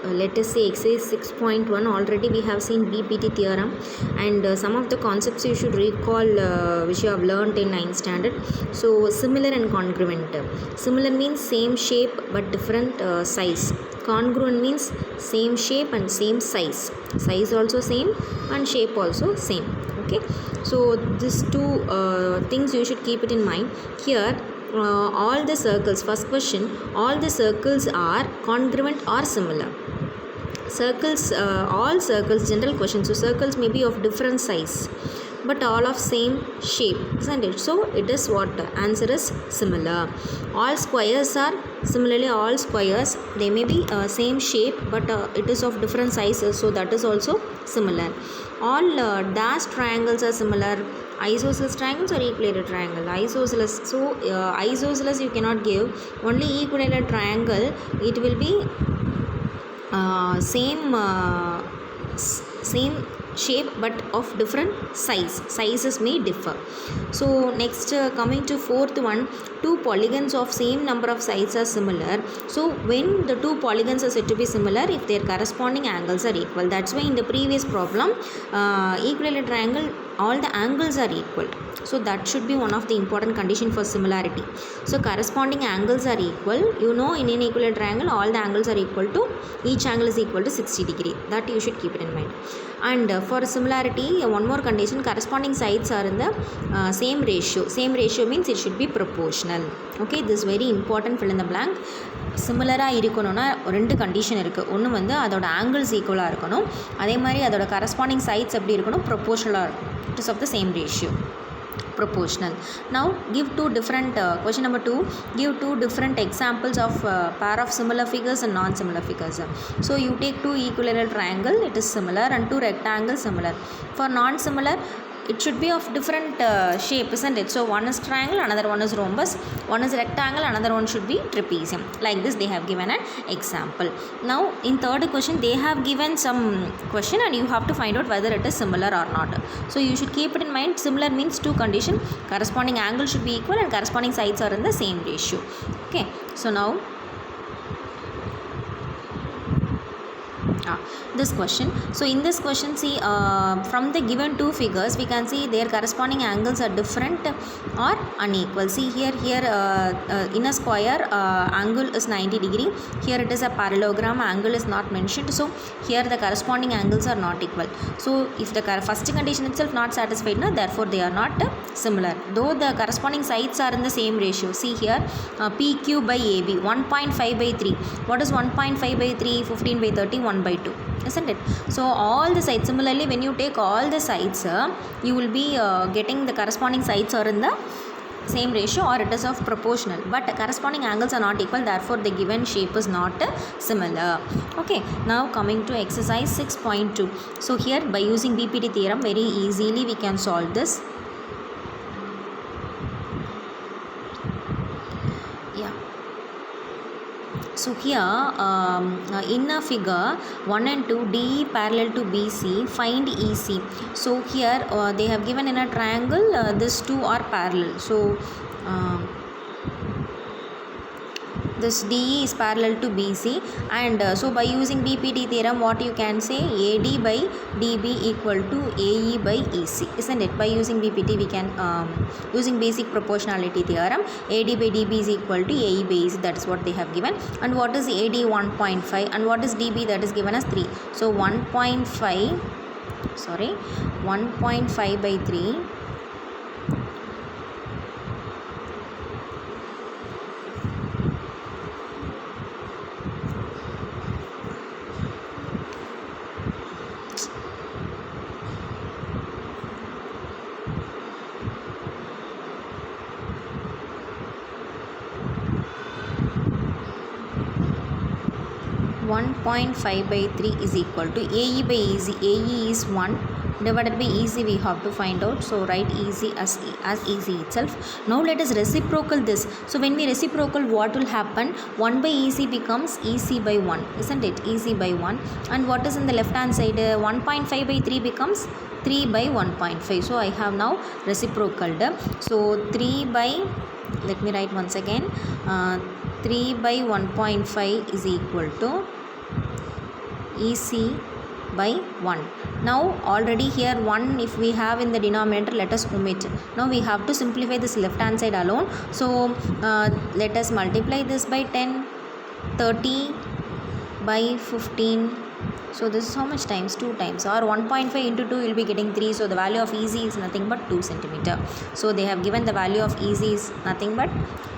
let us say exercise 6.1. Already we have seen BPT theorem, and some of the concepts you should recall which you have learnt in 9th standard. So similar and congruent. Similar means same shape but different size. Congruent means same shape and same size. Size also same and shape also same. Okay, so these two things you should keep it in mind. Here all the circles, first question, all the circles are congruent or similar. Circles, all circles, general question. So circles may be of different size but all of same shape, isn't it? So it is what? Answer is similar. All squares are similarly, all squares, they may be same shape but it is of different sizes, so that is also similar. All dashed triangles are similar. Isosceles triangles or equilateral triangle? Isosceles. So isosceles you cannot give. Only equilateral triangle, it will be same shape but of different sizes may differ. So next coming to fourth one, two polygons of same number of sides are similar. So when the two polygons are said to be similar, if their corresponding angles are equal. That's why in the previous problem equilateral triangle, all the angles are equal. So that should be one of the important condition for similarity. So corresponding angles are equal. You know, in an equilateral triangle all the angles are equal to, each angle is equal to 60 degree. That you should keep it in mind. And for similarity, one more condition, corresponding sides are in the same ratio. Same ratio means it should be proportional. Okay, this is very important. Fill in the blank. சிமிலராக இருக்கணும்னா ரெண்டு condition இருக்குது. ஒன்று வந்து அதோட angles ஈக்குவலாக இருக்கணும், அதே மாதிரி அதோட கரஸ்பாண்டிங் சைட்ஸ் எப்படி இருக்கணும்? ப்ரொப்போர்ஷனலாக இருக்கணும். It is of the same ratio, proportional. Now give two different question number 2, give two different examples of pair of similar figures and non-similar figures. So you take two equilateral triangle, it is similar, and two rectangles similar. For non-similar, it should be of different shape, isn't it? So one is triangle, another one is rhombus, one is rectangle, another one should be trapezium. Like this they have given an example. Now in third question they have given some question and you have to find out whether it is similar or not. So you should keep it in mind. Similar means two condition, corresponding angle should be equal and corresponding sides are in the same ratio. Okay, so now this question. So in this question, see from the given two figures we can see their corresponding angles are different or unequal. See here in a square angle is 90 degree. Here it is a parallelogram, angle is not mentioned, so here the corresponding angles are not equal. So if the first condition itself not satisfied, no, therefore they are not similar, though the corresponding sides are in the same ratio. See here PQ by AB 1.5 by 3. What is 1.5 by 3? 15 by 30, 1 by 2, isn't it? So all the sides, similarly when you take all the sides you will be getting the corresponding sides are in the same ratio or it is of proportional, but corresponding angles are not equal, therefore the given shape is not similar. Okay, now coming to exercise 6.2. So here by using BPT theorem very easily we can solve this. So here in a figure 1 and 2, DE parallel to BC, find EC. So here they have given in a triangle these two are parallel. So this DE is parallel to BC, and so by using BPT theorem what you can say, AD by DB equal to AE by EC, isn't it? By using BPT we can using basic proportionality theorem, AD by DB is equal to AE by EC, that is what they have given. And what is AD? 1.5, and what is DB? That is given as 3. So 1.5 by 3 1.5 by 3 is equal to AE by EC. AE is 1 divided by EC we have to find out. So write EC as EC itself. Now let us reciprocal this. So when we reciprocal, what will happen? 1 by EC becomes EC by 1, isn't it? EC by 1. And what is in the left hand side? 1.5 by 3 becomes 3 by 1.5. So I have now reciprocaled. So 3 by, let me write once again, 3 by 1.5 is equal to EC by 1. Now already here 1 if we have in the denominator, let us omit. Now we have to simplify this left hand side alone. So let us multiply this by 10, 30 by 15. So this is how much times? 2 times, or 1.5 into 2 will be getting 3. So the value of EC is nothing but 2 centimeter. So they have given the value of EC is nothing but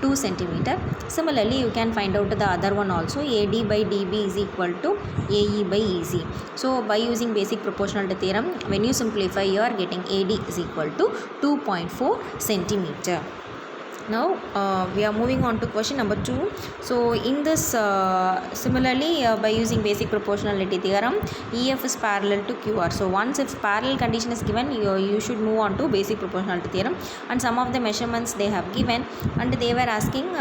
2 centimeter. Similarly, you can find out the other one also. AD by DB is equal to AE by EC. So by using basic proportionality theorem, when you simplify, you are getting AD is equal to 2.4 centimeter. Now we are moving on to question number 2. So in this similarly by using basic proportionality theorem, EF is parallel to QR. So once if parallel condition is given, you should move on to basic proportionality theorem, and some of the measurements they have given, and they were asking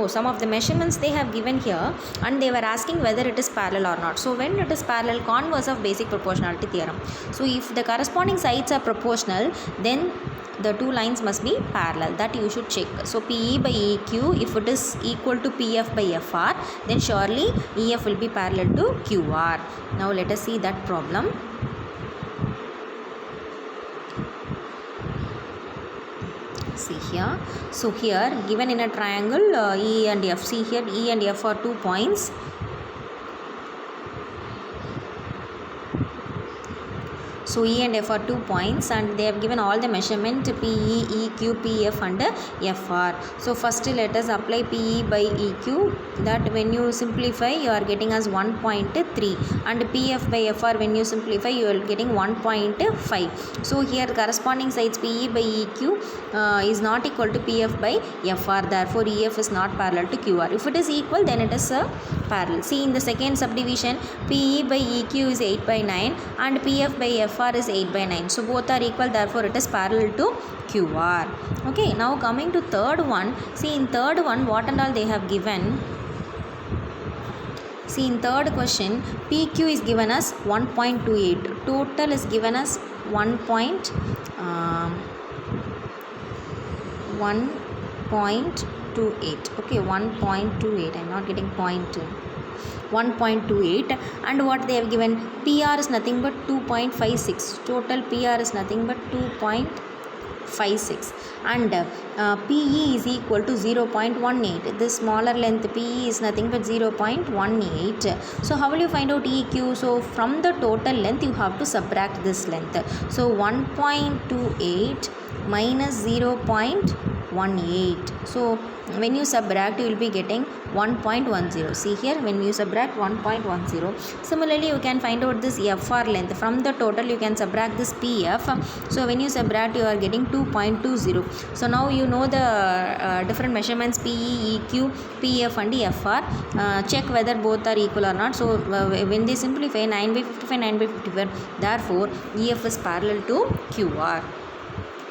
some of the measurements they have given here, and they were asking whether it is parallel or not. So when it is parallel, converse of basic proportionality theorem. So if the corresponding sides are proportional, then the two lines must be parallel. That you should check. So PE by EQ, if it is equal to PF by FR, then surely EF will be parallel to QR. Now let us see that problem. See here. So here given in a triangle E and F. See here E and F are 2 points. So E and F are 2 points, and they have given all the measurement PE, EQ, PF and FR. So first let us apply PE by EQ. That when you simplify, you are getting as 1.3, and PF by FR when you simplify, you are getting 1.5. So here corresponding sides PE by EQ is not equal to PF by FR. Therefore EF is not parallel to QR. If it is equal, then it is parallel. See in the second subdivision, PE by EQ is 8 by 9 and PF by FR is 8 by 9. So both are equal, therefore it is parallel to QR. Okay, now coming to third one. See in third one, what and all they have given. See in third question, PQ is given as 1.28. Total is given as 1.28. Okay, 1.28. I am not getting point. 1.28, and what they have given, PR is nothing but 2.56. Total PR is nothing but 2.56, and PE is equal to 0.18. This smaller length PE is nothing but 0.18. So how will you find out EQ? So from the total length you have to subtract this length. So 1.28 minus 0.18. So when you subtract, you will be getting 1.10. See here, when you subtract 1.10. Similarly, you can find out this FR length. From the total, you can subtract this PF. So when you subtract, you are getting 2.20. So now you know the different measurements PE, EQ, PF and FR. Check whether both are equal or not. So when they simplify, 9 by 55, 9 by 55. Therefore, EF is parallel to QR.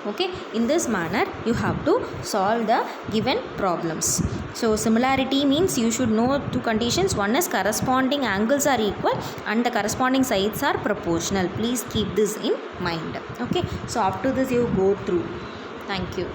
Okay, in this manner you have to solve the given problems. So similarity means you should know two conditions. One is corresponding angles are equal and the corresponding sides are proportional. Please keep this in mind. Okay, so up to this you go through. Thank you.